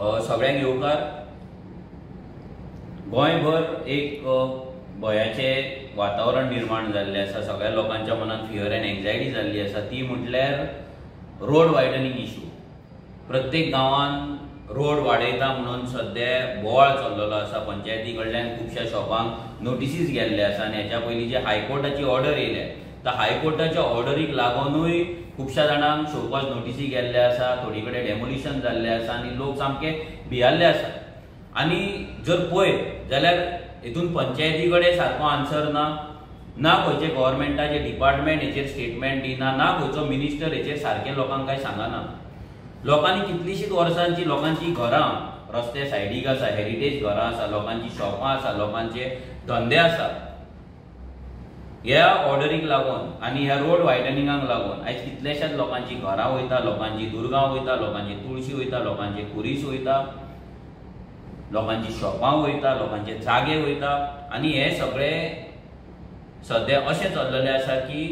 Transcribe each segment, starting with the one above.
सगळ्यांक येवकार गोंयभर एक भयाचें वातावरण निर्माण जाल्लें आसा. सगळ्या लोकांच्या मनात फियर एंड एंग्जायटी जाल्ली आसा. ती म्हटल्यार रोड वायडनिंग इश्यू. प्रत्येक गांवांत रोड वाडयता म्हणून सद्या बोवाळ चल्लेलो आसा. पंचायती कडल्यान खुबश्या शॉपांक नोटिसीस गेल्ले आसा आनी हेच्या पयलीं जे हायकोर्टाची ऑर्डर येयल्या त्या हायकोर्टाच्या ऑर्डरीक लागूनूय खुबश्या जाणांक शोकॉज नोटिसी गेल्ले आसा. थोडी कडेन डेमोलिशन जाल्ले आसा आनी लोक सामके भियाल्ले आसा. आनी जर पळयत जाल्यार हितून पंचायती कडेन सारको आन्सर ना खंयचे गव्हर्मेंटाचे डिपार्टमेंट हेचेर स्टेटमेंट दिना, ना खंयचो मिनिस्टर हेचेर सारकें लोकांक कांय सांगना. लोकांनी कितलींशींच वर्सांची लोकांची घरां रस्ते सायडीक आसा, हेरिटेज घरां आसा, लोकांची शॉपां आसा, लोकांचे धंदे आसा. ह्या ऑर्डरीक लागून आनी ह्या रोड वायडनिंगाक लागून आयज कितलेशाच लोकांची घरां वयता, लोकांची दुरगांव वयता, लोकांची तुळशी वयता, लोकांचे कुरीस वयता, लोकांची शॉपां वयता, लोकांचे जागे वयता. आनी हे सगळें सद्या अशें चल्लेलें आसा की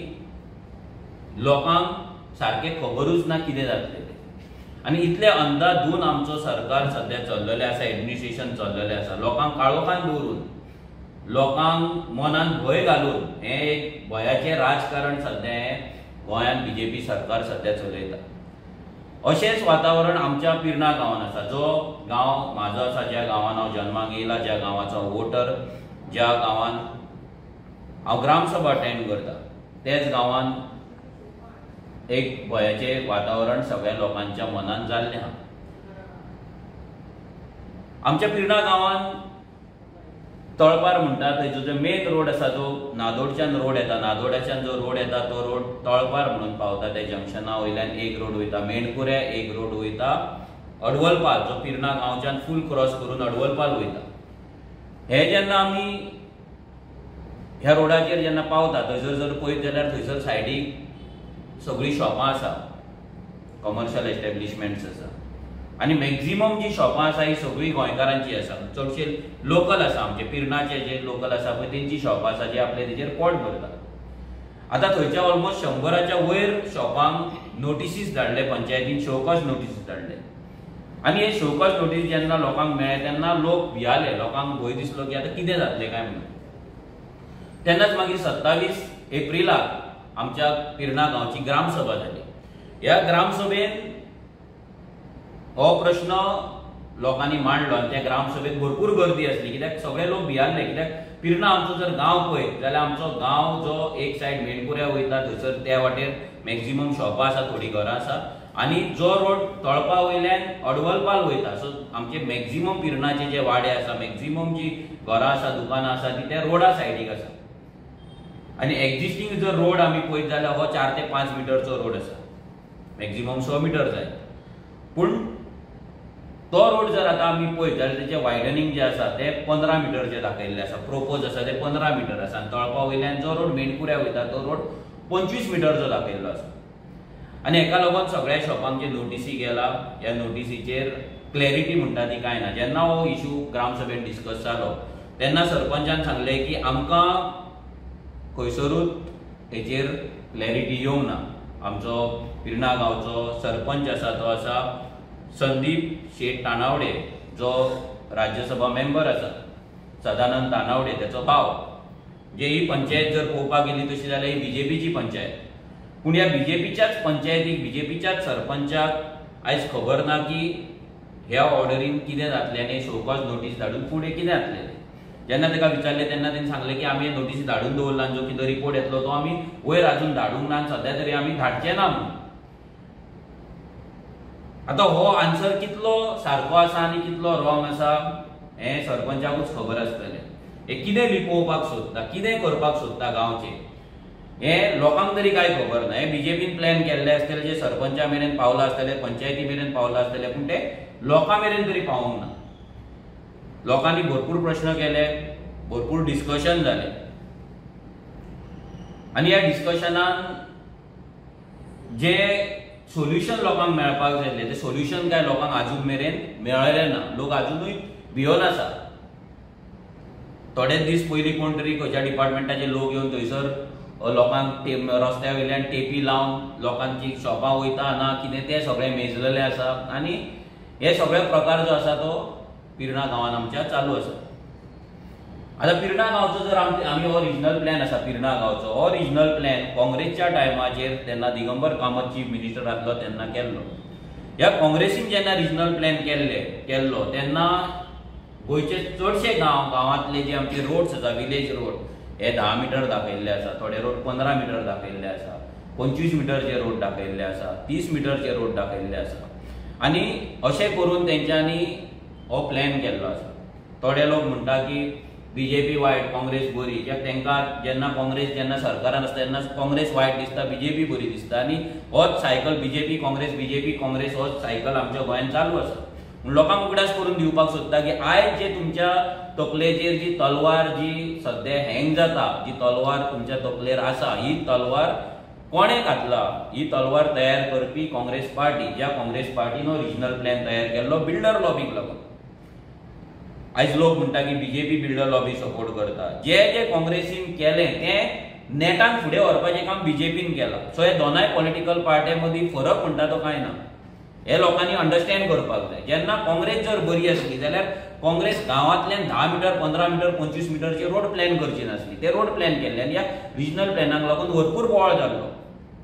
लोकांक सारकें खबरूच ना कितें जातलें. आनी इतले अंधाधून आमचो सरकार सद्या चल्लेलें आसा, एडमिनिस्ट्रेशन चल्लेलें आसा. लोकांक काळोखान दवरून, लोकांक मनान भंय घालून हें एक भयाचें राजकारण सद्या हें गोंयांत बीजेपी सरकार सद्या चलयता. अशेंच वातावरण आमच्या पिर्णा गांवांत आसा. जो गांव म्हाजो आसा, ज्या गांवांत हांव जल्माक येयला, ज्या गांवाचो वोटर, ज्या गांवांत हांव ग्रामसभा अटेंड करता, त्याच गांवांत एक भयाचें वातावरण सगळ्या लोकांच्या मनांत जाल्लें आहा. आमच्या पिर्णा गांवांत तळपार म्हणटा थंयचो जो मेन रोड आसा, जो नादोडच्यान रोड येता, नादोड्याच्यान जो रोड येता तो रोड तळपार म्हणून पावता. त्या जंक्शना वयल्यान एक रोड वयता मेणकुऱ्या, एक रोड वयता अडवलपाल, जो पिर्णा गांवच्यान फूल क्रॉस करून अडवलपाल वयता. हे जेन्ना आमी ह्या रोडाचेर जेन्ना पावता, थंयसर जर पळयत जाल्यार थंयसर सायडीक सगळीं शॉपां आसा, कमर्शियल एस्टॅब्लिशमेंट्स आसा. आनी मॅक्झिमम जी शॉपां आसा ही सगळीं गोंयकारांची आसा. चडशे लोकल आसा, आमचे पिर्णाचे जे लोकल आसा पळय तेंची शॉपां आसा, जे आपले तेजेर पोट भरता. आतां थंयच्या ऑलमोस्ट 100च्या वयर शॉपांक नोटिसीस धाडले पंचायतीन, शोकॉज नोटिसीस धाडले. आनी हे शोकॉज नोटीस जेन्ना लोकांक मेळ्ळे तेन्ना लोक भियाले. लोकांक भंय दिसलो की आतां कितें जातलें काय म्हणून. तेन्नाच मागीर 27 एप्रिलाक आमच्या पिर्णा गांवची ग्रामसभा जाली. ह्या ग्रामसभेन हो प्रश्न लोकांनी मांडलो आनी त्या ग्रामसभेत भरपूर गर्दी आसली. कित्याक सगळे लोक भियाल्ले. कित्याक पिर्णा आमचो जर गांव पळयत जाल्यार आमचो गांव जो एक सायड मेणकुऱ्या वयता थंयसर त्या वाटेर मॅक्झिमम शॉपां आसा, थोडी घरां आसा. आनी जो रोड तळपा वयल्यान अडवलपाल वयता, सो आमचे मॅक्झिमम पिर्णाचे जे वाडे आसा, मॅक्झिमम जी घरां आसा, दुकानां आसा ती त्या रोडा सायडीक आसा. आनी एक्झिस्टींग जर रोड आमी पळयत जाल्यार हो 4 ते 5 मिटरचो रोड आसा, मॅक्झिमम 6 मिटर जाय. पूण तो रोड जर आतां आमी पळयत जाल्यार तेचें वायडनिंग जें आसा तें 15 मिटरचें दाखयल्लें आसा. प्रोपोज आसा तें 15 मिटर आसा. आनी तळपा वयल्यान जो रोड मेणकुऱ्या वयता तो रोड 25 मिटरचो दाखयल्लो आसा. आनी हेका लागून सगळ्या शॉपांक जे नोटिसी गेला, ह्या नोटिसीचेर क्लॅरिटी म्हणटा ती कांय ना. जेन्ना हो इशू ग्रामसभेन डिस्कस जालो तेन्ना सरपंचान सांगलें की आमकां खंयसरूच हेचेर क्लॅरिटी येवंक ना. आमचो पिर्णा गांवचो सरपंच आसा तो आसा संदीप शेट तानावडे, जो राज्यसभा मेंबर आसा, सदानंद तानावडे तेचो भाव. जे ही पंचायत जर पळोवपाक गेली तशी जाल्यार ही बीजेपीची पंचायत. पूण ह्या बीजेपीच्याच पंचायतीक, बीजेपीच्याच सरपंचाक आयज खबर ना की ह्या ऑर्डरीन कितें जातलें आनी शोकॉज नोटीस धाडून फुडें कितें जातलें. जेन्ना ताका विचारलें तेन्ना ताणें सांगलें की आमी नोटीसी धाडून दवरला, जो कितें रिपोर्ट येतलो तो आमी वयर आजून धाडूंक ना, सद्या तरी आमी धाडचे ना म्हणून. आतां हो आन्सर कितलो सारको आसा आनी कितलो रॉंग आसा हें सरपंचाकूच खबर आसतलें. हे कितें लिपोवपाक सोदता, कितें करपाक सोदता गांवचें, हें लोकांक तरी कांय खबर ना. हें बीजेपीन प्लॅन केल्लें आसतलें, जें सरपंचा मेरेन पावलां आसतलें, पंचायती मेरेन पावलां आसतलें, पूण तें लोकां मेरेन तरी पावूंक ना. लोकांनी भरपूर प्रश्न केले, भरपूर डिस्कशन जालें. आनी ह्या डिस्कशनान जे सोल्युशन लोकांक मेळपाक जाय आसलें तें सोल्युशन काय लोकांक आजून मेरेन मेळ्ळेलें ना. लोक आजुनूय भियोन आसा. थोडे दीस पयलीं कोण तरी खंयच्या डिपार्टमेंटाचे लोक येवन थंयसर लोकांक रस्त्या वयल्यान टेपी लावन लोकांची शॉपां वयता ना कितें तें सगळें मेजलेलें आसा. आनी हे सगळे प्रकार जो आसा तो पिर्णा गांवान आमच्या चालू आसा. आता पिर्णा गांवचो जर आमी हो रिजनल प्लॅन आसा पिर्णा गांवचो, हो रिजनल प्लॅन काँग्रेसच्या टायमाचेर तेन्ना दिगंबर कामत चीफ मिनिस्टर आसलो तेन्ना केल्लो. ह्या काँग्रेसीन जेन्ना रिजनल प्लॅन केल्लो तेन्ना गोंयचे चडशे गांवांतले जे आमचे रोड्स आसा, विलेज रोड, हे 10 मीटर दाखयल्ले आसा, थोडे रोड 15 मीटर दाखयल्ले आसा, 25 मीटरचे रोड दाखयल्ले आसा, 30 मीटरचे रोड दाखयल्ले आसा. आनी अशें करून तेंच्यांनी हो प्लॅन केल्लो आसा. थोडे लोक म्हणटा की बीजेपी वायट, काँग्रेस बरी. कित्याक तांकां जेन्ना काँग्रेस सरकारान आसता तेन्ना काँग्रेस वायट दिसता, बीजेपी बरी दिसता. आनी होच सायकल बीजेपी काँग्रेस होच सायकल आमच्या गोंयांत चालू आसा. लोकांक उगडास करून दिवपाक सोदता की आयज जे तुमच्या तकलेचेर जी तलवार जी सद्या हँग जाता, जी तलवार तुमच्या तकलेर आसा, ही तलवार कोणे घातला? ही तलवार तयार करपी काँग्रेस पार्टी, ज्या काँग्रेस पार्टीन रिजनल प्लॅन तयार केल्लो बिल्डर लॉबीक लागून. आयज लोक म्हणटा की बीजेपी बिल्डर लॉबी सपोर्ट करता. जे काँग्रेसीन केलें तें नेटान फुडें व्हरपाचें काम बीजेपीन केलां. सो हे दोनाय पॉलिटिकल पार्ट्यां मदीं फरक म्हणटा तो कांय ना. हे लोकांनी अंडरस्टँड करपाक जाय. जेन्ना काँग्रेस जर बरी आसली जाल्यार काँग्रेस गांवांतल्यान 10 मीटर, 15 मीटर, 25 मीटरचे रोड प्लॅन करची नासली. ते रोड प्लॅन केल्ले आनी ह्या रिजनल प्लॅनाक लागून भरपूर बोवाळ जाल्लो.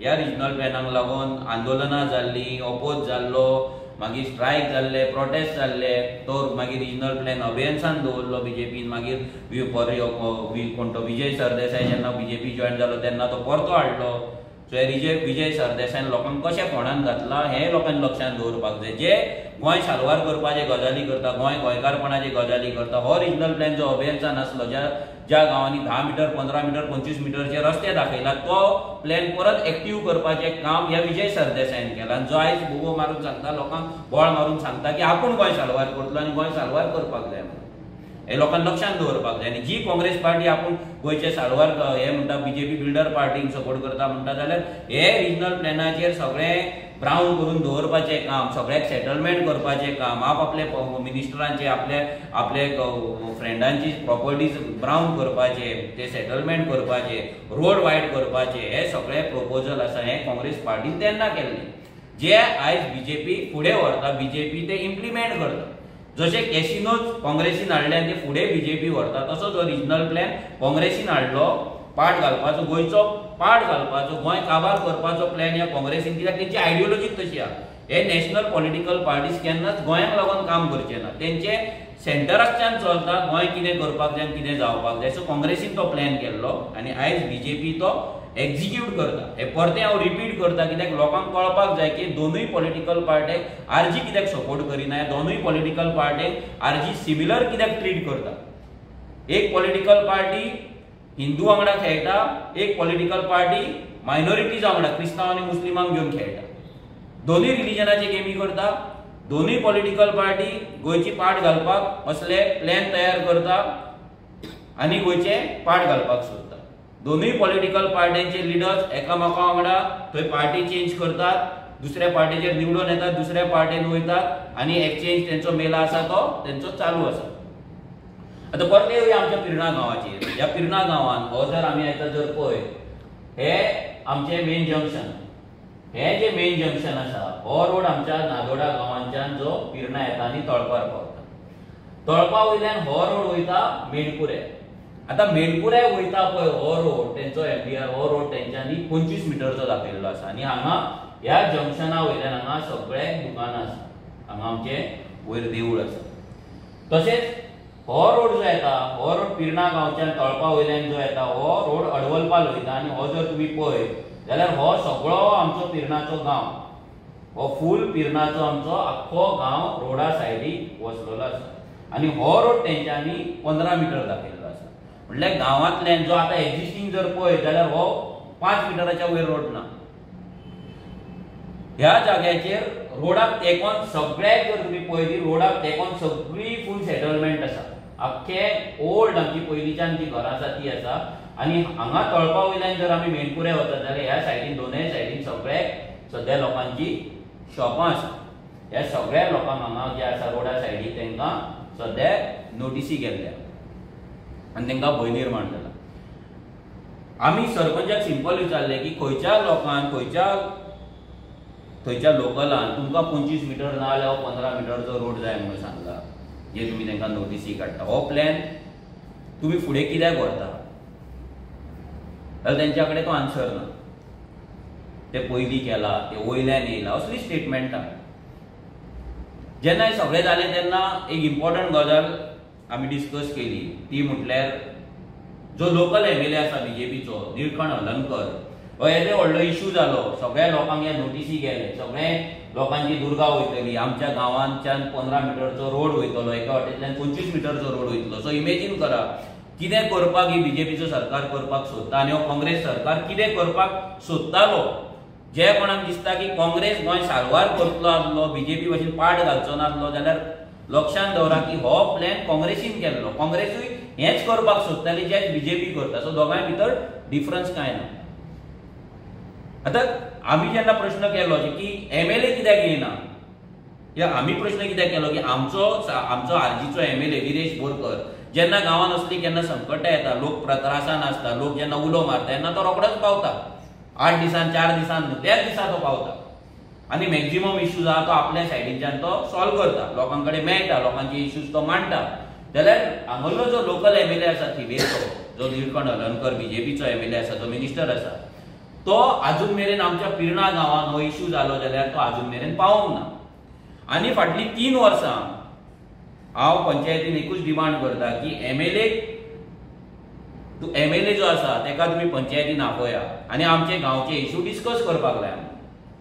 ह्या रिजनल प्लॅनाक लागून आंदोलनां जाल्लीं, ऑपोज जाल्लो, मागीर स्ट्रायक जाल्ले, प्रोटेस्ट जाल्ले. तो मागीर रिजनल प्लॅन अबेयन्सान दवरलो बीजेपीन. मागीर कोण तो विजय सरदेसाय जेन्ना बीजेपी जॉयन जालो तेन्ना तो परतो हाडलो. सो विजय सरदेसायन लोकांक कशें फोंडान घातला हें लोकांनी लक्षांत दवरपाक जाय. जे गोंय साल्वार करपाचे गजाली करता, गोंयकारपणाचे गजाली करता, हो रिजनल प्लॅन जो अबेयन्सान आसलो, ज्या गांवांनी 10 मीटर, 15 मीटर, 25 मीटरचे रस्ते दाखयला, तो प्लॅन परत एक्टीव करपाचें काम ह्या विजय सरदेसायन केलां. जो आयज बोबो मारून सांगता, लोकांक बोळ मारून सांगता की आपूण गोंय साल्वार करतलो आनी गोंय साल्वार करपाक जाय म्हणून. हे लोकांनी लक्षांत दवरपाक जाय. आनी जी काँग्रेस पार्टी आपूण गोंयचे साल्वार हे म्हणटा बीजेपी बिल्डर पार्टीक सपोर्ट करता म्हणटा जाल्यार हे रिजनल प्लॅनाचेर सगळें ब्रावन करून दवरपाचें काम, सगळ्याक सेटलमेंट करपाचें काम, आपले मिनिस्टरांचे आपले फ्रेंडांची प्रॉपर्टीज ब्रावन करपाचे, ते सेटलमेंट करपाचे, रोड वायड करपाचे, हे सगळे प्रपोजल आसा हे काँग्रेस पार्टीन तेन्ना केल्ले. जे आयज बीजेपी फुडें व्हरता, बीजेपी ते इम्प्लिमेंट करता. जशे कॅसिनोज काँग्रेसीन हाडले आनी ते फुडें बीजेपी व्हरता, तसोच हो रिजनल प्लॅन काँग्रेसीन हाडलो. पाट घालपाचो, गोंयचो पाट घालपाचो, गोंय काबार करपाचो प्लॅन ह्या काँग्रेसीन. कित्याक तेंची आयडियोलॉजीच तशी आहा. हे नॅशनल पॉलिटिकल पार्टीज केन्नाच गोंयाक लागून काम करचे ना. तेंचे सेंटराच्यान चलता गोंय कितें करपाक जाय, कितें जावपाक जाय. सो काँग्रेसीन तो प्लॅन केल्लो आनी आयज बीजेपी तो एक्झिक्यूट करता. हे परते हांव रिपीट करता कित्याक लोकांक कळपाक जाय की दोनूय पॉलिटिकल पार्ट्यांक आरजी कित्याक सपोर्ट करिना, दोनूय पॉलिटिकल पार्ट्यांक आरजी सिमिलर कित्याक ट्रीट करता. एक पॉलिटिकल पार्टी हिंदू वांगडा खेळटा, एक पॉलिटिकल पार्टी मायनॉरिटीज वांगडा, क्रिस्तांव आनी मुस्लिमांक घेवन खेळटा. दोनूय रिलिजनाचे गेमी करता. दोनूय पॉलिटिकल पार्टी गोंयची पाट घालपाक असले प्लॅन तयार करता आनी गोंयचे पाट घालपाक सोदता. दोनूय पॉलिटिकल पार्ट्यांचे लिडर्स एकामेका वांगडा थंय पार्टी चेंज करतात, दुसऱ्या पार्टीचेर निवडून येतात, दुसऱ्या पार्टीन वयतात आनी एक्सचेंज तेंचो मेला आसा तो तेंचो चालू आसा. आतां परते येवया आमच्या पिर्णा गांवाचेर. ह्या पिर्णा गांवान हो जर आमी आतां जर पळय, हे आमचे मेन जंक्शन, हे जे मेन जंक्शन आसा, हो रोड आमच्या नादोडा गांवांच्यान जो पिर्णा येता आनी तळपार पावता. तळपा वयल्यान हो रोड वयता मेणकुरे. आतां मेणकुरे वयता पळय हो रोड, तेंचो एलडीआर हो रोड तेंच्यांनी 25 मिटरचो दाखयल्लो आसा. आनी हांगा ह्या जंक्शना वयल्यान हांगा सगळे दुकानां आसा. हांगा आमचे वयर देवूळ आसा. तशेंच हो रोड जो येता, हो रोड पिर्णा गांवच्यान तळपा वयल्यान जो येता, हो रोड अडवलपाल वयता. आनी हो जर तुमी पळयत जाल्यार हो सगळो आमचो पिर्णाचो गांव, हो फूल पिर्णाचो आमचो आख्खो गांव रोडा सायडीक वसलेलो आसा. आनी हो रोड तेंच्यांनी 15 मिटर दाखयल्लो आसा. म्हणल्यार गांवांतल्यान जो आतां एक्झिस्टींग जर पळयत जाल्यार हो 5 मिटराच्या वयर रोड ना. ह्या जाग्याचेर रोडाक तेकोन सगळ्याक जर तुमी पळयली, रोडाक तेकोन सगळी फूल सेटलमेंट आसा. आख्खे ओल्ड आमची पयलींच्यान जी घरां आसा ती आसा. आनी हांगा तळपा वयल्यान जर आमी मेणकुरे वतात जाल्यार ह्या सायडीन दोनूय सायडीन सगळ्याक सद्या लोकांची शॉपां आसा. ह्या सगळ्या लोकांक हांगा जे आसा रोडा सायडीक तांकां सद्या नोटिसी गेल्ल्या आनी तांकां भंय निर्माण जाला. आमी सरपंचाक सिंपल विचारलें की खंयच्या लोकांक, खंयच्या थंयच्या लोकलान तुमकां 25 मिटर ना जाल्यार 15 मिटरचो रोड जाय म्हणून सांगला, जे तुमी तांकां नोटीसी काडटा. हो प्लॅन तुमी फुडें कित्याक व्हरता? जाल्यार तेंच्या कडेन तो आन्सर ना. ते पयलीं केला, ते वयल्यान येयला, असली स्टेटमेंटां. जेन्ना हें सगळें जालें तेन्ना एक इम्पॉर्टंट गजाल आमी डिस्कस केली, ती म्हटल्यार जो लोकल MLA आसा BJPचो निळकंठ हलर्णकर, हो येदे व्हडलो इश्यू जालो. सगळ्या लोकांक हे नोटीसी गेले, सगळे लोकांची दुर्गा वयतली, आमच्या गांवांच्यान 15 मिटरचो रोड वयतलो, एका वाटेंतल्यान 25 मिटरचो रोड वयतलो. सो इमेजीन करा कितें करपाक ही BJPचो सरकार करपाक सोदता आनी हो काँग्रेस सरकार कितें करपाक सोदतालो. जे कोणाक दिसता की काँग्रेस गोंय साल्वार करतलो आसलो, BJP भशेन पाड घालचो नासलो, जाल्यार लक्षांत दवरा की हो प्लॅन काँग्रेसीन केल्लो. काँग्रेसूय हेंच करपाक सोदताली जें BJP करता. सो दोगांय भितर डिफरन्स कांय ना. आतां आमी जेन्ना प्रश्न केलो की MLA कित्याक येयना, या आमी प्रश्न कित्याक केलो की आमचो आरजीचो MLA विरेश बोरकर जेन्ना गांवांत असली केन्ना संकटां येता, लोक त्रासान आसता, लोक जेन्ना उलो मारता तेन्ना तो रोखडोच पावता. 8 दिसान 4 दिसान न्हू, त्याच दिसा तो पावता आनी मॅक्झिमम इश्यूज आहा तो आपल्या सायडीच्यान तो सॉल्व करता, लोकां कडेन मेळटा, लोकांचे इश्यूज तो मांडटा. जाल्यार हांगलो जो लोकल MLA आसा थिवेचो, जो निळकंठ हलर्णकर BJPचो MLA आसा, जो मिनिस्टर आसा, तो आजून मेरेन आमच्या पिर्णा गांवांत हो इश्यू जालो जाल्यार तो आजून मेरेन पावूंक ना. आनी फाटलीं 3 वर्सां हांव पंचायतीन एकूच डिमांड करता की MLA जो आसा तेका तुमी पंचायतीन आपया आनी आमचे गांवचे इश्यू डिस्कस करपाक लाया.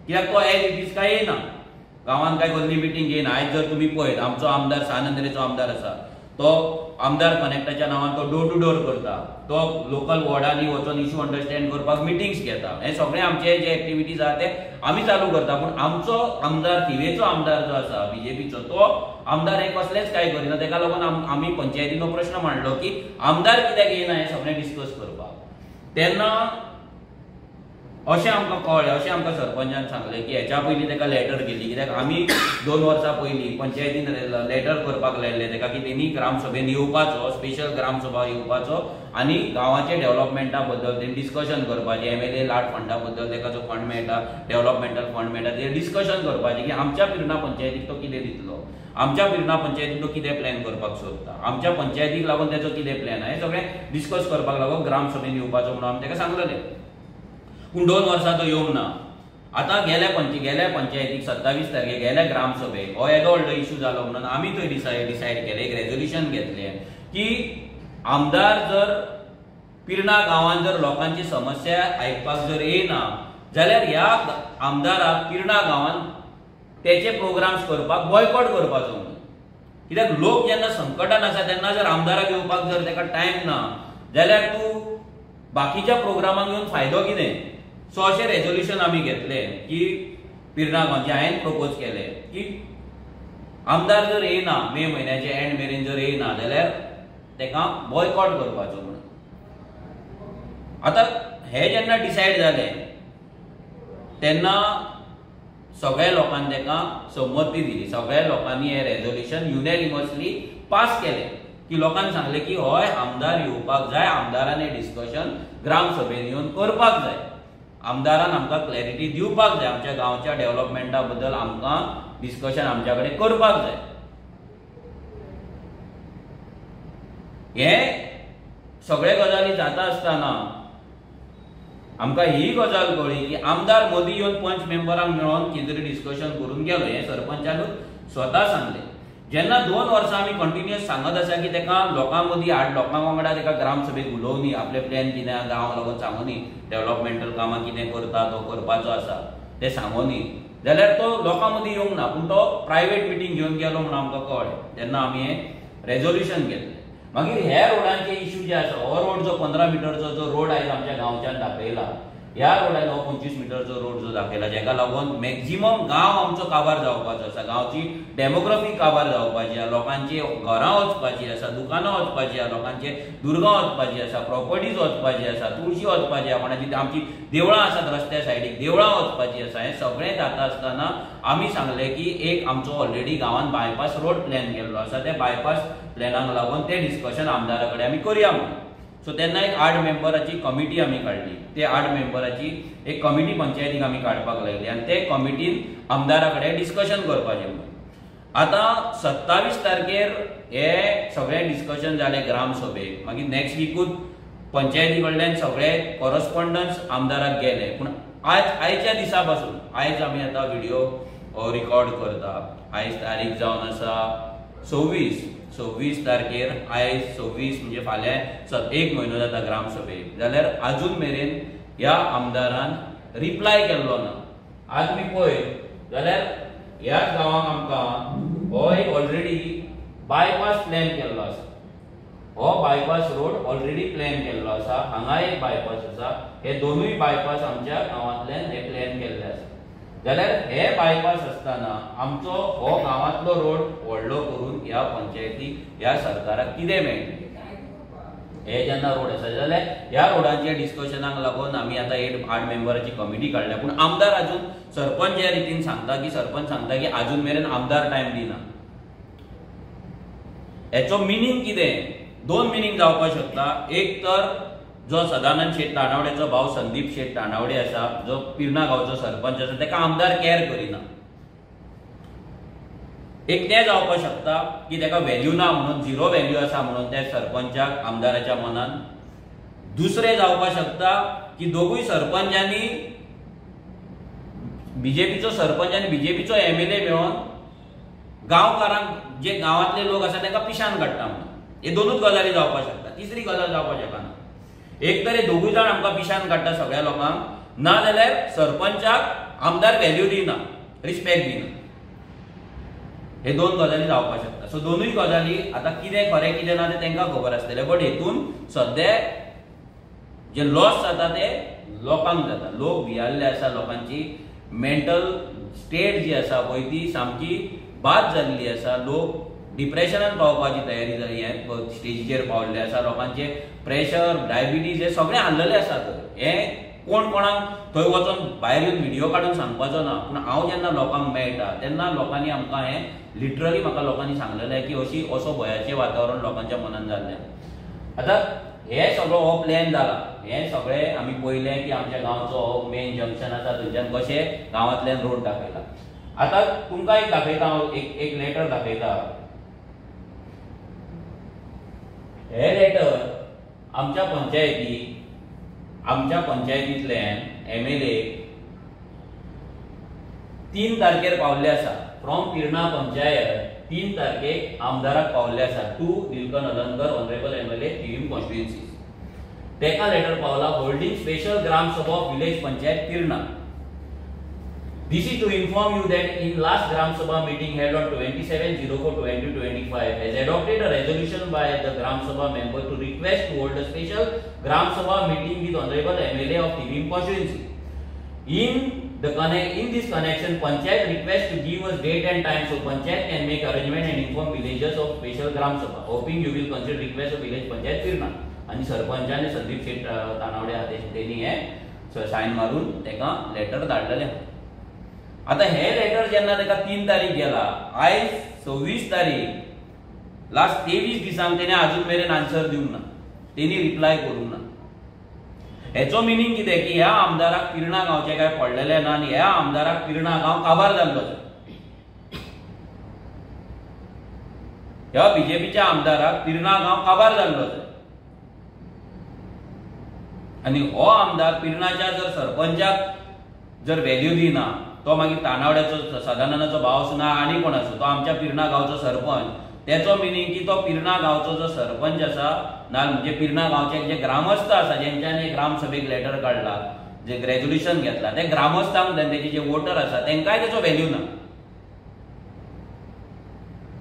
कित्याक तो एज इट इज काय येना, गांवांत काय कसली मिटींग घेयना. आयज जर तुमी पळयत आमचो आमदार सानंद्रेचो आमदार आसा, तो आमदार कनेक्टाच्या नांवान तो डोर टू डोर करता, तो लोकल वॉर्डांनी वचून इश्यू अंडरस्टँड करपाक मिटिंग्स घेता. हे सगळे आमचे जे एक्टिविटीज आहा ते आमी चालू करता. पूण आमचो आमदार थिवेचो आमदार जो आसा BJPचो, तो आमदार हे कसलेच काय करिना. तेका लागून आमी पंचायतीन प्रश्न मांडलो की आमदार कित्याक येयना हें सगळें डिस्कस करपाक. तेन्ना अशें आमकां कळ्ळें, अशें आमकां सरपंचान सांगलें की हेच्या पयलीं तेका लेटर गेली. कित्याक आमी 2 वर्सां पयलीं पंचायतीन लेटर करपाक लायिल्लें तेका की तेणी ग्रामसभेन येवपाचो, स्पेशल ग्रामसभा येवपाचो आनी गांवाचे डेव्हलपमेंटा बद्दल तेणी डिस्कशन करपाचें. MLA लाड फंडा बद्दल तेका जो फंड मेळटा, डेव्हलपमेंटल फंड मेळटा, तें डिस्कशन करपाचें की आमच्या पिर्णा पंचायतीक तो कितें दितलो, आमच्या पिर्णा पंचायतीन तो कितें प्लॅन करपाक सोदता, आमच्या पंचायतीक लागून तेजो कितें प्लॅन आहा, हें सगळें डिस्कस करपाक लागून ग्रामसभेन येवपाचो म्हणून आमी तेका सांगलेलें. पूण 2 वर्सां तो येवंक ना. आतां गेल्या पंचायतीक 27 तारखेक गेल्या ग्रामसभेक हो येदो व्हडलो इश्यू जालो म्हणून आमी थंय डिसायड केलें, एक रेजोल्युशन घेतलें की आमदार जर पिर्णा गांवांत जर लोकांची समस्या आयकपाक जर येना जाल्यार ह्या आमदाराक पिर्णा गांवांत तेचे प्रोग्राम्स करपाक बॉयकॉट करपाचो म्हणून. कित्याक लोक जेन्ना संकटान आसा तेन्ना जर आमदाराक येवपाक जर तेका टायम ना जाल्यार तूं बाकीच्या प्रोग्रामांक येवन फायदो कितें. सो अशें रेजोल्युशन आमी घेतलें की पिर्णा गांवचे हांवें प्रपोज केलें की आमदार जर येना मे म्हयन्याचे एंड मेरेन जर येना जाल्यार तेका बॉयकॉट करपाचो म्हणून. आतां हें जेन्ना डिसायड जालें तेन्ना सगळ्या लोकांनी तेका संमती दिली. सगळ्या लोकांनी हें रेजोल्युशन युनॅनिमसली पास केलें की लोकांनी सांगलें की हय आमदार येवपाक जाय, आमदारान हें डिस्कशन ग्रामसभेन येवन करपाक जाय, आमदारान आमकां क्लॅरिटी दिवपाक जाय, आमच्या गांवच्या डेव्हलपमेंटा बद्दल आमकां डिस्कशन आमच्या कडेन करपाक जाय. हे सगळे गजाली जाता आसतना आमकां ही गजाल कळ्ळी की आमदार मदीं येवन पंच मेंबरांक मेळोन कितें तरी डिस्कशन करून गेलो. हें सरपंचानूच स्वता सांगलें. जेन्ना 2 वर्सां आमी कंटिन्युअस सांगत आसा की तेका लोकां मदीं लोकां वांगडा तेका ग्रामसभेक उलोवनी, आपले प्लॅन कितें आहा गांवाक लागून सांगोनी, डेव्हलपमेंटल कामां कितें करता तो करपाचो आसा तें सांगोनी, जाल्यार तो लोकां मदीं येवंक ना. पूण तो प्रायवेट मिटींग घेवन गेलो म्हणून आमकां कळ्ळें. तेन्ना आमी हें रेजोल्युशन घेतलें. मागीर ह्या रोडांचे इश्यू जे आसा, हो रोड जो 15 मिटरचो जो रोड आयज आमच्या गांवच्यान दाखयला, ह्या रोडान हो 25 मिटरचो रोड जो दाखयला, जेका लागून मॅक्झिमम गांव आमचो काबार जावपाचो आसा, गांवची डेमोग्राफी काबार जावपाची आसा, लोकांची घरां वचपाची आसा, दुकानां वचपाची आसा, लोकांचे दुर्गां वचपाची आसा, प्रॉपर्टीज वचपाची आसा, तुळशी वचपाची आसा, कोणाची आमची देवळां आसात रस्त्या सायडीक, देवळां वचपाची आसा. हें सगळें जाता आसतना आमी सांगलें की एक आमचो ऑलरेडी गांवांत बायपास रोड प्लॅन केल्लो आसा, त्या बायपास प्लॅनाक लागून तें डिस्कशन आमदारा कडेन आमी करया म्हणून. सो तेन्ना एक 8 मेंबराची कमिटी आमी काडली. ते 8 मेंबराची एक कमिटी पंचायतीक आमी काडपाक लागली आनी ते कमिटीन आमदारा कडेन डिस्कशन करपाचें म्हणून. आतां 27 तारखेर हे सगळें डिस्कशन जालें ग्रामसभेक. मागीर नेक्स्ट वीकूच पंचायती कडल्यान सगळे कॉरस्पॉन्डन्स आमदाराक गेले. पूण आयच्या दिसा पासून आयज आमी आतां व्हिडिओ रिकॉर्ड करता. आयज तारीख जावन आसा 26 तारखेर. आयज 26 म्हणजे फाल्यां 1 म्हयनो जाता ग्रामसभेक. जाल्यार अजून मेरेन ह्या आमदारान रिप्लाय केल्लो ना. आज मी पळयत जाल्यार ह्याच गांवांक आमकां हो एक ऑलरेडी बायपास प्लॅन केल्लो आसा. हो बायपास रोड ऑलरेडी प्लॅन केल्लो आसा. हांगा एक बायपास आसा. हे दोनूय बायपास आमच्या गांवांतल्यान हे प्लॅन केल्ले आसा. जाल्यार हे बायपास आसतना आमचो हो गांवांतलो रोड व्हडलो करून ह्या पंचायतीक ह्या सरकाराक कितें मेळटलें? हे जेन्ना रोड आसा जाल्यार ह्या रोडांच्या डिस्कशनाक लागून आमी आतां 8 मेंबराची कमिटी काडल्या. पूण आमदार अजून सरपंच ह्या रितीन सांगता की अजून मेरेन आमदार टायम दिना. हेचो मिनींग कितें? 2 मिनींग जावपाक शकता. एक तर जो सदानंद शेट तानावडेचो भाव संदीप शेट तानावडे आसा, जो पिर्णा गांवचो सरपंच आसा, तेका आमदार केअर करिना. एक तें जावपाक शकता की तेका व्हॅल्यू ना म्हणून, झिरो व्हॅल्यू आसा म्हणून त्या सरपंचाक आमदाराच्या मनान. दुसरें जावपाक शकता की दोगूय सरपंचांनी बीजेपीचो सरपंच आनी बीजेपीचो एमएलए मेळोन गांवकारांक, जे गांवांतले लोक आसा तांकां पिशान काडटा म्हणून. हे दोनूच गजाली जावपाक शकता. तिसरी गजाल जावपाक शकना. एक तर हे दोगूय जाण आमकां पिशान काडटा सगळ्या लोकांक, ना जाल्यार सरपंचाक आमदार व्हॅल्यू दिना, रिस्पेक्ट दिना. हे 2 गजाली जावपाक शकता. सो दोनूय गजाली आतां कितें खरें कितें ना तें तांकां खबर आसतलें. बट हेतून सद्या जे लॉस जाता ते लोकांक जाता. लोक भियाल्ले आसा. लोकांची मेंटल स्टेट जी आसा पळय ती सामकी बाद जाल्ली आसा. लोक डिप्रेशनान पावपाची तयारी जाली. हे स्टेजीचेर पावल्ले आसा. लोकांचे प्रेशर, डायबिटीज हे सगळें हाल्लेलें आसा. तर हे कोण कोणाक थंय वचून भायर येवन व्हिडिओ काडून सांगपाचो ना. पूण हांव जेन्ना लोकांक मेळटा तेन्ना लोकांनी आमकां हें लिटरली म्हाका लोकांनी सांगलेलें की असो भयाचें वातावरण लोकांच्या मनान जाल्लें. आतां हे सगळो हो प्लॅन जाला. हे सगळें आमी पळयलें की आमच्या गांवचो हो मेन जंक्शन आसा थंयच्यान कशें गांवांतल्यान रोड दाखयला. आतां तुमकां एक दाखयता हांव, एक लेटर दाखयता. हे लेटर आमच्या पंचायतींतल्यान एमएलए 3 तारखेर पावल्ले आसा. फ्रॉम पिर्णा पंचायत 3 तारखेक आमदाराक पावल्ले आसा. To Nilkanth Halarnkar honourable MLA Tivim constituency. तेका लेटर पावला holding special gram sabha of village panchayat Pirna. This is to inform you that in last Gram Sabha meeting held on 27/04/2025 has adopted a resolution by the Gram Sabha member to request to hold a special Gram Sabha meeting with Honorable MLA of Tivim constituency. In this connection, Panchayat request to give us date and time so Panchayat can make arrangement and inform villagers of special Gram Sabha. Hoping you will consider request of village Panchayat Pirna. आणि सरपंचाने संदीप शेट तानावडे आदेश त्यांनी हे sign मारून तेका letter धाडलेले. आता हे letter जेन्ना तेका 3 तारीख गेला, आयज 26 तारीख, लास्ट 23 दिसांक तेणे अजून मेरेन आन्सर दिवंक ना. तेणी रिप्लाय करूंक ना. हेचो मिनींग कितें की ह्या आमदाराक पिर्णा गांवचे काय पडलेले ना आनी ह्या आमदाराक पिर्णा गांव काबार जाल्लो आसा. ह्या बीजेपीच्या आमदाराक पिर्णा गांव काबार जाल्लो आसा. आनी हो आमदार पिर्णाच्या जर सरपंचाक जर व्हॅल्यू दिना, तो मागीर तानावड्याचो सदानंदाचो भाव आसूं ना आनी कोण आसूं, तो आमच्या पिर्णा गांवचो सरपंच. तेचो मिनींग की तो पिर्णा गांवचो जो सरपंच आसा ना, म्हणजे पिर्णा गांवचे जे ग्रामस्थ आसा जेंच्यांनी ग्रामसभेक लेटर काडला, जे रेझोल्युशन घेतला, ते ग्रामस्थांक तेंचे जे वोटर आसा तेंकाय तेचो व्हॅल्यू ना.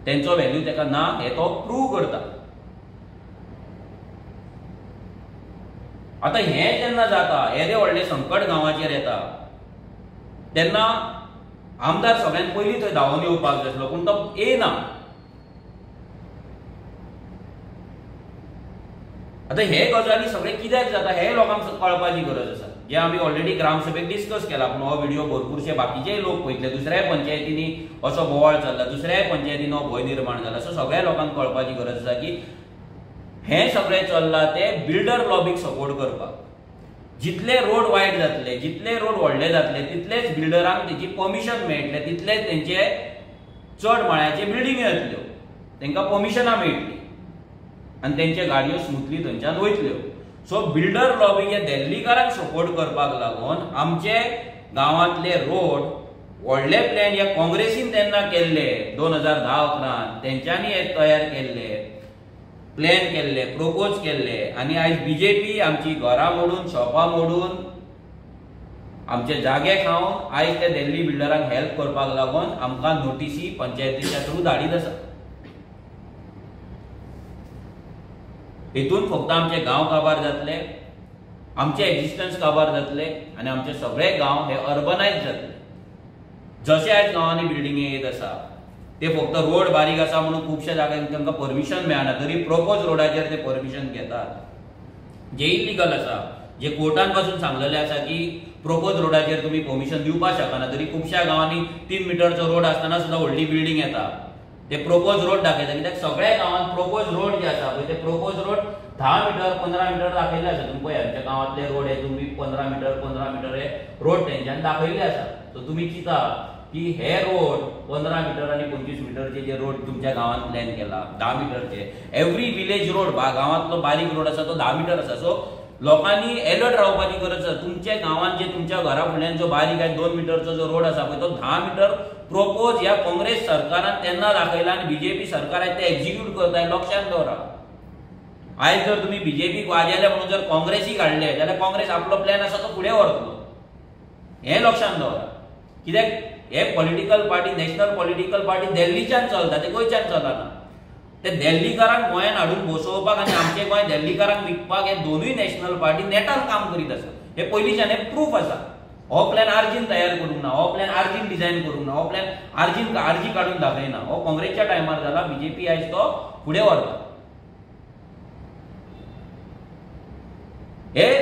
तेंचो व्हॅल्यू तेका ना हे तो प्रूव करता. आता हे जेन्ना जाता, येदे व्हडले संकट गांवाचेर येता, तेन्ना आमदार सगळ्यात पयलीं थंय धांवून येवपाक जाय आसलो, पूण तो येना. आता हे गजाली सगळे कित्याक जाता हे लोकांक कळपाची गरज आसा. जे आमी ऑलरेडी ग्रामसभेक डिस्कस केला, पूण हो व्हिडिओ भरपूरशे बाकीचे लोक पळयतले. दुसऱ्या पंचायतींनी असो बोवाळ चल्ला, दुसऱ्या पंचायतीन हो भंय निर्माण जाला. सो सगळ्या लोकांक कळपाची गरज आसा की हे सगळें चल्लां ते बिल्डर लॉबीक सपोर्ट करपाक. जितले रोड वायट जातले, जितले रोड व्हडले जातले, तितलेच बिल्डरांक तेची परमिशन मेळटले, तितलेच तेंचे चड माळ्याचे बिल्डिंग येतल्यो, तांकां परमिशनां मेळटली आनी तेंचे गाडयो स्मुथली थंयच्यान वयतल्यो. सो बिल्डर लॉबीक हे दिल्लीकारांक सपोर्ट करपाक लागून आमचे गांवांतले रोड व्हडले प्लॅन हे काँग्रेसीन तेन्ना केल्ले 2010-11 तेंच्यांनी हे तयार केल्ले, प्लॅन केल्ले, प्रोपोज केल्ले आनी आयज बीजेपी आमची घरां मोडून, शॉपां मोडून, आमचे जागे खावन आयज ते दिल्ली बिल्डरांक हेल्प करपाक लागून आमकां नोटिसी पंचायतीच्या थ्रू धाडीत आसा. हेतून फक्त आमचे गांव काबार जातले, आमचे एक्झिस्टन्स काबार जातले आनी आमचे सगळे गांव हे अर्बनायज जातले. जशे आयज गांवांनी बिल्डिंगे येत आसा ते फक्त रोड बारीक आसा म्हणून खुबशा जाग्यांक तांकां परमिशन मेळना, तरी प्रोपोज रोडाचेर ते परमिशन घेतात, जे इलिगल आसा, जे कोर्टान पासून सांगलेले आसा की प्रोपोज रोडाचेर तुमी परमिशन दिवपाक शकना, तरी खुबशा गांवांनी 3 मिटरचो रोड आसतना सुद्दां व्हडली बिल्डिंग येता. ते प्रोपोज रोड दाखयता, कित्याक सगळ्या गांवांत प्रोपोज रोड जे आसा पळय ते प्रोपोज रोड 10 मिटर 15 मिटर दाखयल्ले आसा. तुमी पळय आमच्या गांवांतले रोड हे तुमी 15 मिटर हे रोड तेंच्यांनी दाखयल्ले आसा. सो तुमी चिंता की हे रोड 15 मिटर आनी 25 मिटरचे जे रोड तुमच्या गांवांत प्लॅन केला 10 मिटरचे, एवरी विलेज रोड गांवांतलो बारीक रोड आसा तो 10 मिटर आसा. सो लोकांनी अलर्ट रावपाची गरज आसा. तुमच्या गांवांत जे तुमच्या घरा फुड्यान जो बारीक आहे 2 मिटरचो जो रोड आसा पळय तो 10 मिटर प्रोपोज ह्या काँग्रेस सरकारान तेन्ना दाखयला आनी बीजेपी सरकार आहे ते एक्झिक्यूट करताय. लक्षात दवरा. आयज जर तुम्ही बीजेपीक वाजेले म्हणून जर काँग्रेसीक हाडले जाल्यार काँग्रेस आपलो प्लॅन आसा तो फुडें व्हरतलो, हें लक्षात दवरा. कित्याक हे political party, national political party दिल्लीच्यान चलता, ते गोंयच्यान चलना. ते दिल्लीकारांक गोंयांत हाडून बसोवपाक आनी आमचे गोंय दिल्लीकारांक विकपाक हे दोनूय नॅशनल पार्टी नेटान काम करीत आसा. हे पयलींच्यान हे प्रूफ आसा. हो प्लॅन आर्जीन तयार करूंक ना, हो प्लॅन आर्जीन डिझायन करूंक ना, हो प्लॅन आर्जी काडून दाखयना. हो काँग्रेसच्या टायमार जाला. बीजेपी आयज तो फुडें व्हरता. हे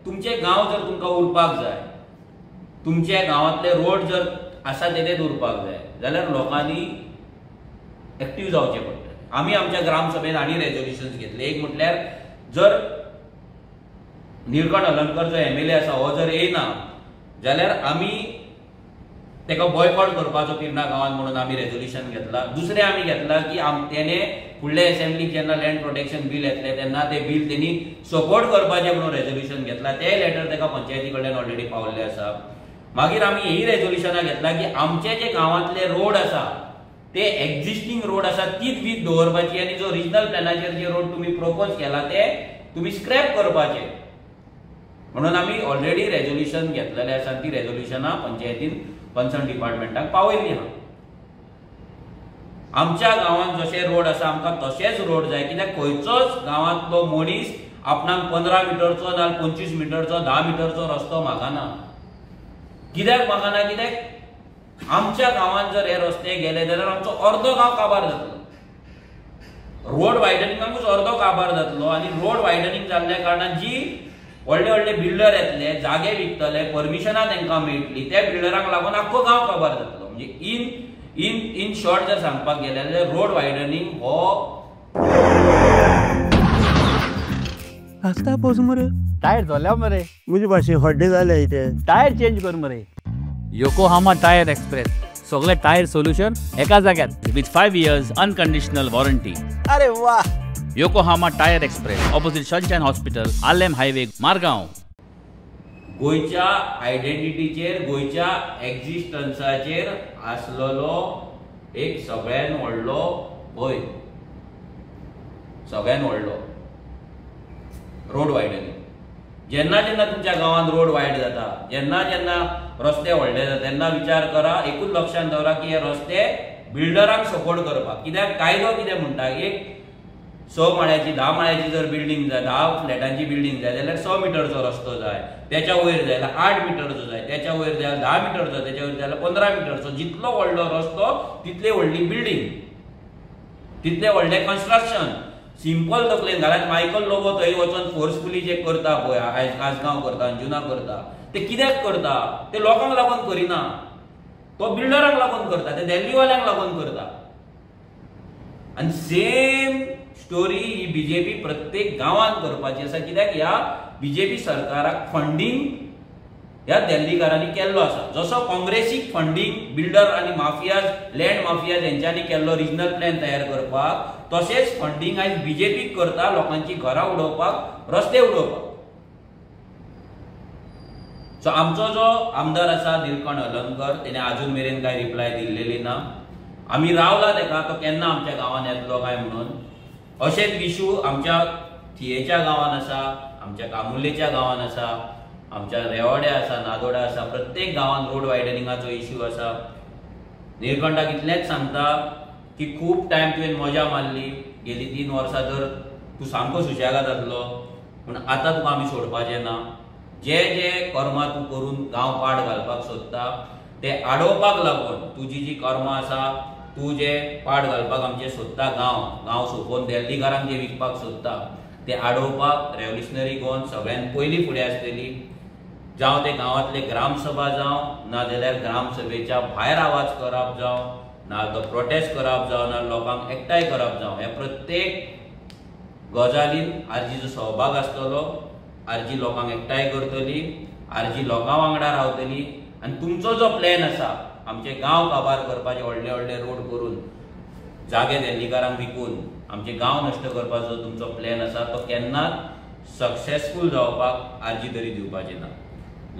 तुमचे गांव जर तुमकां उरपाक जाय, तुमच्या गांवांतले रोड जर आसा तेच उरपाक जाय जाल्यार लोकांनी एक्टीव जावचें पडटलें. आमी आमच्या ग्रामसभेन आनी रेजोल्युशन्स घेतले. एक म्हटल्यार जर निळकंठ हलर्णकर जो MLA आसा हो जर येना जाल्यार आमी तेका बॉयकॉट करपाचो पिर्णा गांवांत म्हणून आमी रेजोल्युशन घेतला. दुसरें आमी घेतला की तेणे फुडले असेंब्लीक जेन्ना लँड प्रोटेक्शन बील येतलें तेन्ना ते बील तेणी सपोर्ट करपाचें म्हणून रेजोल्युशन घेतला. ते लेटर तेका पंचायती कडल्यान ऑलरेडी पावल्लें आसा. मागीर आमी ही रेजोल्युशनां घेतला की आमचे जे गांवांतले रोड आसा ते एक्झिस्टिंग रोड आसा तीच वीज दवरपाची आनी जो रिजनल प्लॅनाचेर जे रोड तुमी प्रोपोज केला ते तुमी स्क्रॅप करपाचे म्हणून आमी ऑलरेडी रेजोल्युशन घेतलेले आसा. ती रेजोल्युशनां पंचायतीन कन्सर्न डिपार्टमेंटाक पावयल्ली आहा. आमच्या गांवांत जशे रोड आसा आमकां तशेच रोड जाय. कित्याक खंयचोच गांवांतलो मनीस आपणाक 15 मिटरचो ना 25 मिटरचो 10 मिटरचो रस्तो मागना. कित्याक मागना? कित्याक आमच्या गांवांत जर हे रस्ते गेले जाल्यार आमचो अर्दो गांव काबार जातलो. रोड वायडनिंगाकूच अर्दो काबार जातलो आनी रोड वायडनिंग जाल्ल्या कारणान जी व्हडले व्हडले बिल्डर येतले, जागे विकतले, परमिशनां तांकां मेळटली, त्या बिल्डरांक लागून आख्खो गांव काबार जातलो. म्हणजे इन शॉर्ट जर सांगपाक गेले जाल्यार रोड वायडनिंग हो आस्ता पोस मरे टायर झाल्या मरे मुझे भाषे हड्डे झाले इथे. टायर चेंज कर मरे. योकोहामा टायर एक्सप्रेस सगळे टायर सोल्यूशन एका जाग्यात विथ 5 years अनकंडिशनल वॉरंटी. अरे वाह. Yokohama Tyre Express opposite Sunshine Hospital, Alem highway, Margao. गोयच्या आयडेंटिटीचेर, गोयच्या एक्झिस्टन्साचेर आसलेलो एक सगळ्यान व्हडलो भंय, सगळ्यान व्हडलो रोड वायडनिंग. जेन्ना जेन्ना तुमच्या गांवांत रोड वायड जाता, जेन्ना जेन्ना रस्ते व्हडले जाता तेन्ना विचार करा, एकूच लक्षात दवरा की हे रस्ते बिल्डरांक सपोर्ट करपाक. कित्याक कायदो कितें म्हणटा, एक 6 माळ्याची 10 माळ्याची जर बिल्डिंग जाय, 10 फ्लॅटांची बिल्डिंग जाय जाल्यार 6 मिटरचो रस्तो जाय, त्याच्या वयर जाय जाल्यार 8 मिटरचो जाय, त्याच्या वयर जाय 10 मिटरचो, त्याच्या वयर जाल्यार 15 मिटरचो. जितलो व्हडलो रस्तो तितली व्हडली बिल्डिंग, तितले व्हडले कन्स्ट्रक्शन. सिंपल तकलेन घालात. मायकल लोबो थंय वचून फोर्सफुली जे करता पळय, आसगांव करता, अंजुना करता, ते कित्याक करता? ते लोकांक लागून करिना, तो बिल्डरांक लागून करता, ते दिल्लीवाल्यांक लागून करता. आणि सेम स्टोरी ही बीजेपी प्रत्येक गावात करपाची आसा, कित्याक ह्या बीजेपी सरकाराक फंडिंग ह्या दिल्लीकारांनी केल्लो आसा. जसो काँग्रेसीक फंडिंग बिल्डर आनी माफियाज, लँड माफियाज हेंच्यांनी केल्लो रिजनल प्लॅन तयार करपाक, तशेंच फंडिंग आयज बीजेपीक करता लोकांची घरां उडोवपाक, रस्ते उडोवपाक. सो आमचो जो आमदार आसा निलकंठ हलर्णकर तेणे अजून मेरेन काय रिप्लाय दिल्लेली ना. आमी रावला तेका तो केन्ना आमच्या गांवांत येतलो काय म्हणून. अशेच इशू आमच्या थियेच्या गांवांत आसा, आमच्या कामुर्लेच्या गांवांत आसा, आमच्या रेवाड्या आसा, नादोडा आसा, प्रत्येक गांवांत रोड वायडनिंगाचो इशू आसा. निलकंठाक इतलेंच सांगता की खूब टायम तुवें मजा मारली, गेली 3 वर्सां तर तूं सामको सुशेगाद आसलो, पूण आतां तुका आमी सोडपाचें ना. जे जे कर्मां तूं करून गांव पाड घालपाक सोदता ते आडोवपाक लागून तुजी जी कर्मां आसा, तूं जे पाड घालपाक आमचे सोदता, गांव सोंपोवन दिल्लीकारांक जे विकपाक सोदता ते आडोवपाक रेव्होल्युशनरी गोवन सगळ्यान पयलीं फुडें आसतली. जावं ते गांवांतले ग्रामसभा जावं, नाजाल्यार ग्रामसभेच्या भायर आवाज करप जावं, ना तो प्रोटेस्ट करप जावं, ना लोकांक एकठांय करप जावं, हे प्रत्येक गजालीन आरजीचो सहभाग आसतलो. आरजी लोकांक एकठांय करतली, आरजी लोकां वांगडा रावतली. आनी तुमचो जो प्लॅन आसा आमचे गांव काबार करपाचे, व्हडले व्हडले रोड करून, जागे दिल्लीकारांक विकून आमचे गांव नश्ट करपाचो तुमचो प्लॅन आसा, तो केन्नाच सक्सेसफूल जावपाक आरजी तरी दिवपाची ना.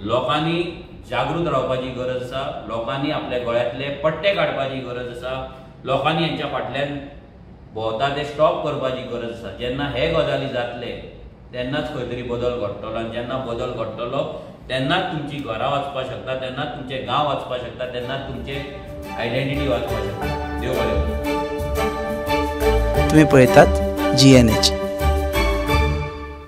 लोकांनी जागृत रावपाची गरज आसा. लोकांनी आपल्या गळ्यांतले पट्टे काडपाची गरज आसा. लोकांनी हेंच्या फाटल्यान भोंवता ते स्टॉप करपाची गरज आसा. जेन्ना हे गजाली जातले तेन्नाच खंय तरी बदल घडटलो. आनी जेन्ना बदल घडटलो तेन्नाच तुमची घरां वाचपाक शकता, तेन्नाच तुमचे गांव वाचपाक शकता, तेन्नाच तुमचे आयडेंटिटी वाचपाक शकता. देव बरें. तुम्ही पळयतात GNH.